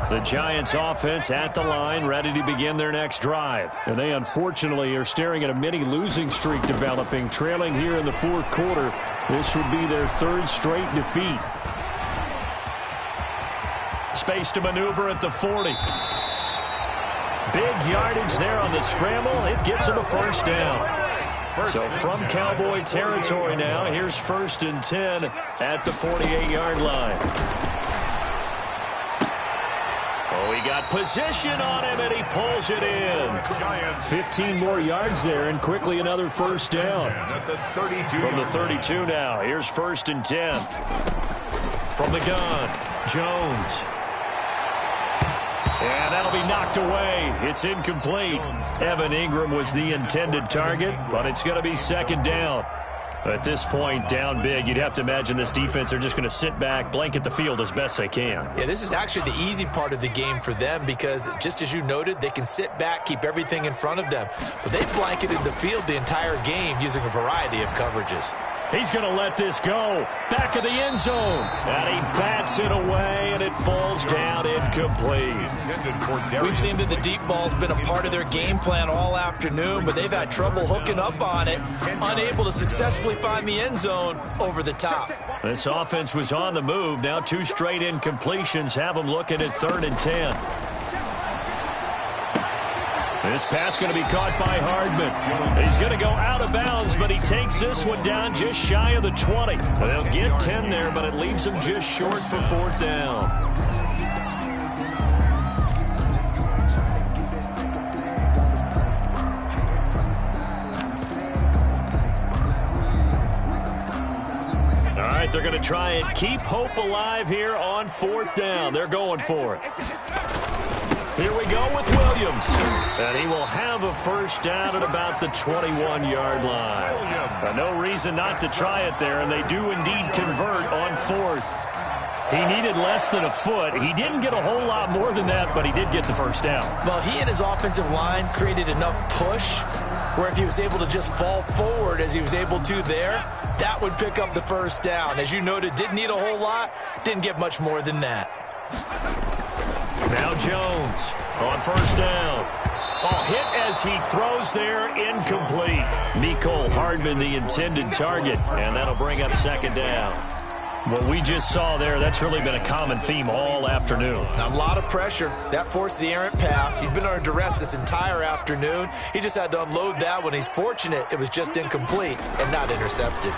The Giants offense at the line, ready to begin their next drive. And they unfortunately are staring at a mini losing streak developing, trailing here in the fourth quarter. This would be their 3rd straight defeat. Space to maneuver at the 40. Big yardage there on the scramble. It gets them a first down. So from Cowboy territory now, here's 1st and 10 at the 48-yard line. Oh, he got position on him, and he pulls it in. 15 more yards there, and quickly another first down. From the 32 now, here's 1st and 10. From the gun, Jones. And that'll be knocked away. It's incomplete. Evan Ingram was the intended target, but it's going to be 2nd down. At this point, down big, you'd have to imagine this defense are just going to sit back, blanket the field as best they can. Yeah, this is actually the easy part of the game for them because, just as you noted, they can sit back, keep everything in front of them. But they blanketed the field the entire game using a variety of coverages. He's going to let this go. Back of the end zone. And he bats it away, and it falls down incomplete. We've seen that the deep ball's been a part of their game plan all afternoon, but they've had trouble hooking up on it, unable to successfully find the end zone over the top. This offense was on the move. Now 2 straight incompletions have them looking at 3rd and 10. This pass going to be caught by Hardman. He's going to go out of bounds, but he takes this one down just shy of the 20. They'll get 10 there, but it leaves him just short for 4th down. All right, they're going to try and keep hope alive here on 4th down. They're going for it. Here we go with Williams. And he will have a 1st down at about the 21-yard line. No reason not to try it there, and they do indeed convert on 4th. He needed less than a foot. He didn't get a whole lot more than that, but he did get the 1st down. Well, he and his offensive line created enough push where if he was able to just fall forward as he was able to there, that would pick up the 1st down. As you noted, didn't need a whole lot, didn't get much more than that. Now Jones on 1st down. Hit as he throws there, incomplete. Mecole Hardman, the intended target, and that'll bring up 2nd down. What we just saw there, that's really been a common theme all afternoon. A lot of pressure. That forced the errant pass. He's been under duress this entire afternoon. He just had to unload that one. He's fortunate it was just incomplete and not intercepted.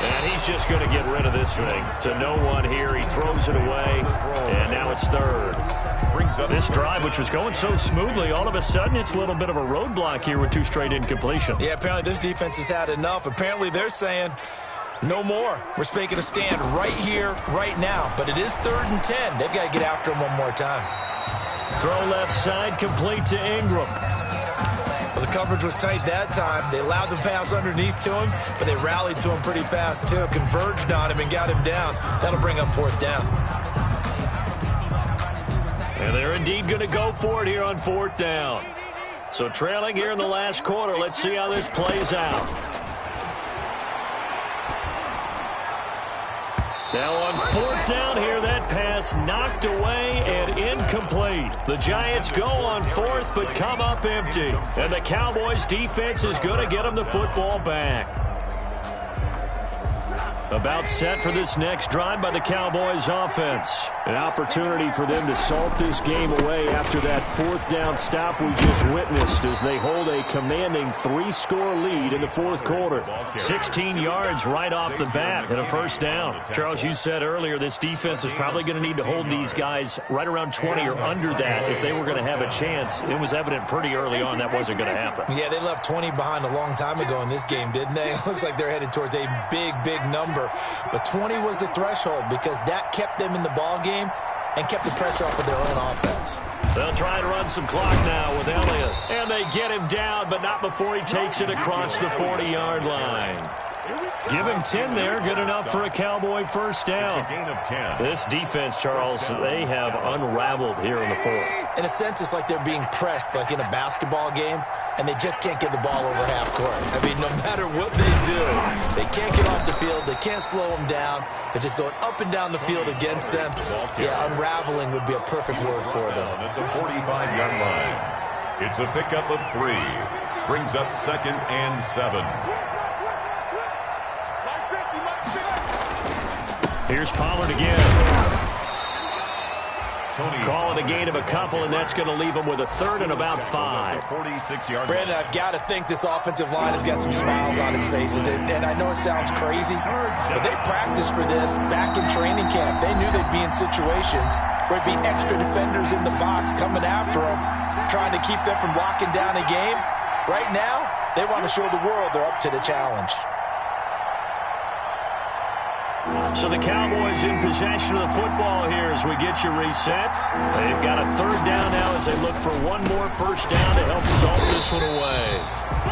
And he's just going to get rid of this thing to no one here. He throws it away, and now it's 3rd. This drive, which was going so smoothly, all of a sudden it's a little bit of a roadblock here with 2 straight incompletions. Yeah, apparently this defense has had enough. Apparently they're saying no more. We're making a stand right here, right now. But it is 3rd and 10. They've got to get after him one more time. Throw left side, complete to Ingram. Well, the coverage was tight that time. They allowed the pass underneath to him, but they rallied to him pretty fast, too. Converged on him and got him down. That'll bring up 4th down. And they're indeed going to go for it here on 4th down. So trailing here in the last quarter. Let's see how this plays out. Now on 4th down here, that pass knocked away and incomplete. The Giants go on 4th, but come up empty. And the Cowboys defense is going to get them the football back. About set for this next drive by the Cowboys offense. An opportunity for them to salt this game away after that 4th down stop we just witnessed as they hold a commanding 3-score lead in the 4th quarter. 16 yards right off the bat and a 1st down. Charles, you said earlier this defense is probably going to need to hold these guys right around 20 or under that if they were going to have a chance. It was evident pretty early on that wasn't going to happen. Yeah, they left 20 behind a long time ago in this game, didn't they? It looks like they're headed towards a big, big number. But 20 was the threshold because that kept them in the ball game and kept the pressure off of their own offense. They'll try and run some clock now with Elliott. And they get him down, but not before he takes it across the 40-yard line. Give him 10 there. Good enough for a Cowboy 1st down. This defense, Charles, they have unraveled here in the 4th. In a sense, it's like they're being pressed like in a basketball game, and they just can't get the ball over half court. I mean, no matter what they do, they can't get off the field. They can't slow them down. They're just going up and down the field against them. Yeah, unraveling would be a perfect word for them. At the 45-yard line, it's a pickup of 3. Brings up 2nd and 7. Here's Pollard again. Call it a gain of a couple, and that's going to leave him with a 3rd and about 5. Brandon, I've got to think this offensive line has got some smiles on its faces. And I know it sounds crazy, but they practiced for this back in training camp. They knew they'd be in situations where it'd be extra defenders in the box coming after them, trying to keep them from locking down a game. Right now, they want to show the world they're up to the challenge. So the Cowboys in possession of the football here as we get you reset. They've got a 3rd down now as they look for one more 1st down to help salt this one away.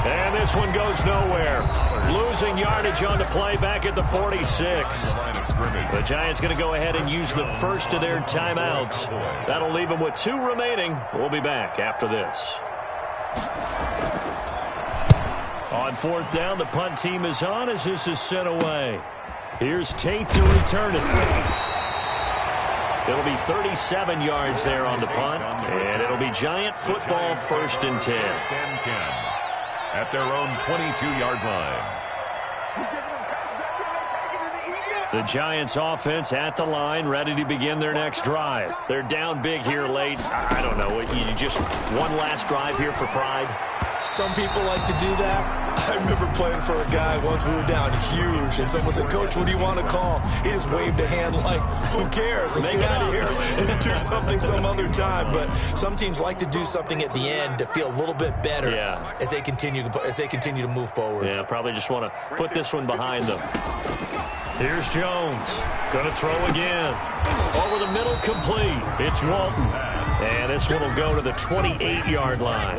And this one goes nowhere. Losing yardage on the play back at the 46. The Giants going to go ahead and use the first of their timeouts. That'll leave them with 2 remaining. We'll be back after this. On fourth down, the punt team is on as this is sent away. Here's Tate to return it. It'll be 37 yards there on the punt, and it'll be Giant football, 1st and 10. At their own 22-yard line. The Giants offense at the line, ready to begin their next drive. They're down big here late. I don't know. You just one last drive here for pride? Some people like to do that. I remember playing for a guy once. We were down huge, and someone said, "Coach, what do you want to call?" He just waved a hand like, "Who cares? Let's get out of here and do something some other time." But some teams like to do something at the end to feel a little bit better as they continue to move forward. Yeah, probably just want to put this one behind them. Here's Jones. Going to throw again. Over the middle, complete. It's Walton. And this one will go to the 28-yard line.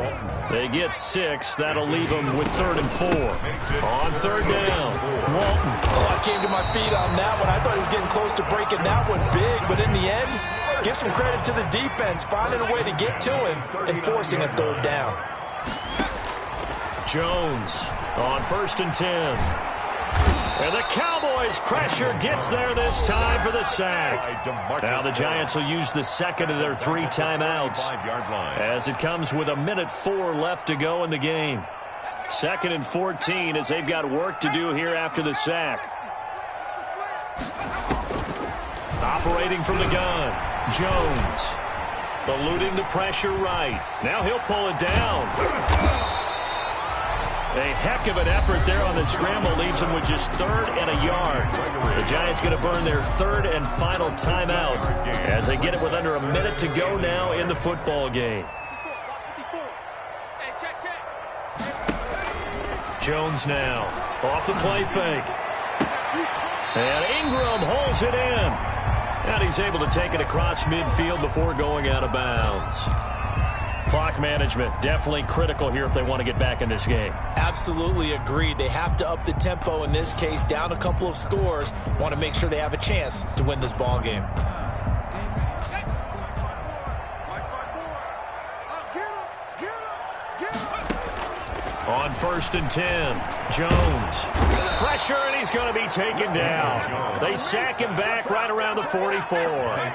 They get 6. That'll leave them with 3rd and 4. On 3rd down, Walton. I came to my feet on that one. I thought he was getting close to breaking that one big, but in the end, give some credit to the defense, finding a way to get to him and forcing a 3rd down. Jones on 1st and 10. And the Cowboys pressure gets there this time for the sack. Now the Giants will use the second of their 3 timeouts as it comes with 1:04 left to go in the game. 2nd and 14 as they've got work to do here after the sack. Operating from the gun, Jones. Eluding the pressure right. Now he'll pull it down. A heck of an effort there on the scramble leaves them with just 3rd and a yard. The Giants going to burn their 3rd and final timeout as they get it with under a minute to go now in the football game. Jones now off the play fake. And Ingram holds it in. And he's able to take it across midfield before going out of bounds. Clock management, definitely critical here if they want to get back in this game. Absolutely agreed. They have to up the tempo in this case, down a couple of scores. Want to make sure they have a chance to win this ball game. On 1st and 10, Jones. Pressure, and he's going to be taken down. They sack him back right around the 44.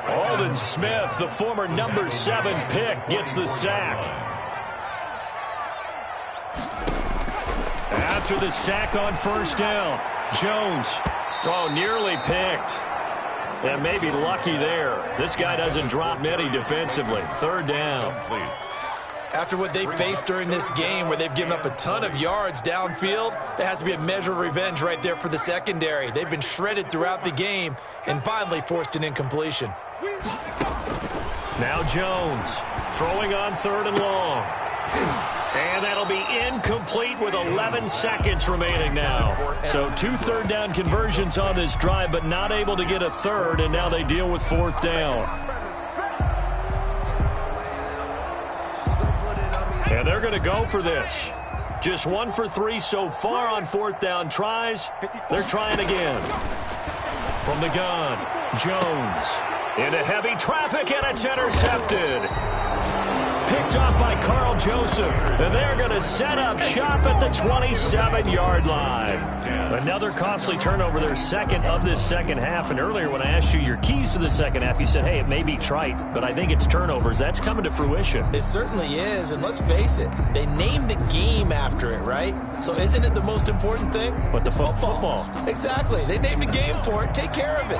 Aldon Smith, the former number 7 pick, gets the sack. After the sack on 1st down, Jones, nearly picked. And maybe lucky there. This guy doesn't drop many defensively. 3rd down. After what they faced during this game where they've given up a ton of yards downfield, there has to be a measure of revenge right there for the secondary. They've been shredded throughout the game and finally forced an incompletion. Now Jones throwing on 3rd and long. And that'll be incomplete with 11 seconds remaining now. So 2 3rd down conversions on this drive, but not able to get a 3rd, and now they deal with 4th down. And they're going to go for this. Just 1 for 3 so far on 4th down tries. They're trying again. From the gun, Jones. Into heavy traffic, and it's intercepted. Picked off by Carl Joseph. And they're going to set up shop at the 27-yard line. Another costly turnover, their 2nd of this second half. And earlier when I asked you your keys to the second half, you said, hey, it may be trite, but I think it's turnovers. That's coming to fruition. It certainly is, and let's face it, they named the game after it, right? So isn't it the most important thing? But it's football. Exactly. They named a game for it. Take care of it.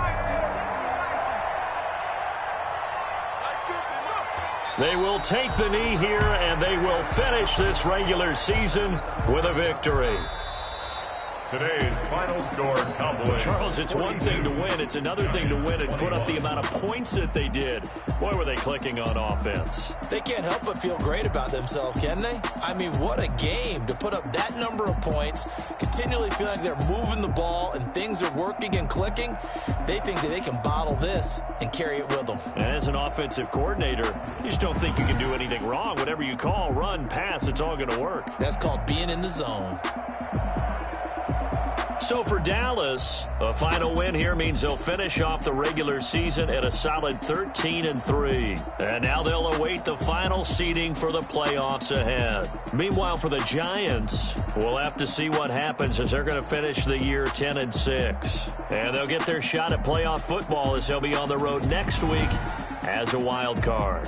They will take the knee here, and they will finish this regular season with a victory. Today's final score, Cowboys. Charles, it's one thing to win. It's another thing to win and put up the amount of points that they did. Boy, were they clicking on offense. They can't help but feel great about themselves, can they? I mean, what a game to put up that number of points, continually feel like they're moving the ball and things are working and clicking. They think that they can bottle this and carry it with them. And as an offensive coordinator, you just don't think you can do anything wrong. Whatever you call, run, pass, it's all going to work. That's called being in the zone. So for Dallas, a final win here means they'll finish off the regular season at a solid 13-3. And now they'll await the final seeding for the playoffs ahead. Meanwhile, for the Giants, we'll have to see what happens as they're going to finish the year 10-6. And they'll get their shot at playoff football as they'll be on the road next week as a wild card.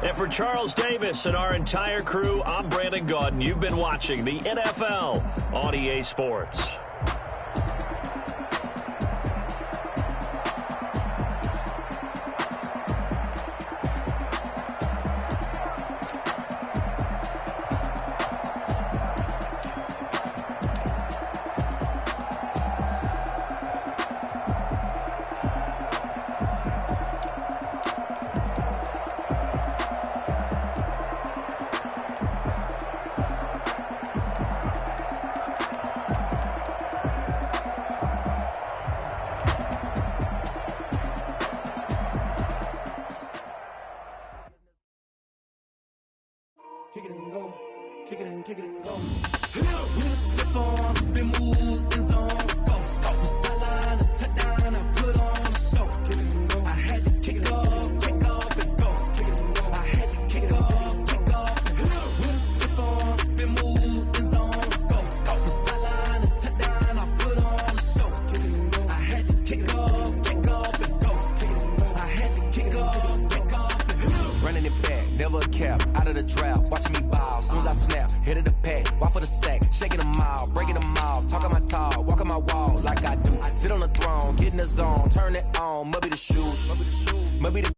And for Charles Davis and our entire crew, I'm Brandon Gaudin. You've been watching the NFL on EA Sports. Kick it and go. Kick it and go. With a stiff arm, spin move, in zone, let's go. Off the sideline, a touchdown, I put on a show. Kick it and go. I had to kick off and go. Kick it and go. I had to kick off and go. With a stiff arm, spin move, in zone, let's go. Off the sideline, a touchdown, I put on a show. Kick it and go. I had to kick off and go. Kick it and go. I had to kick off and go. Running it back, never cap, out of the draft, watching me bow. Soon as I snap, hit of the pack, walk for the sack, shaking them out, breaking them out, talking my talk, walking my wall like I do. Sit on the throne, get in the zone, turn it on, maybe the shoes, maybe the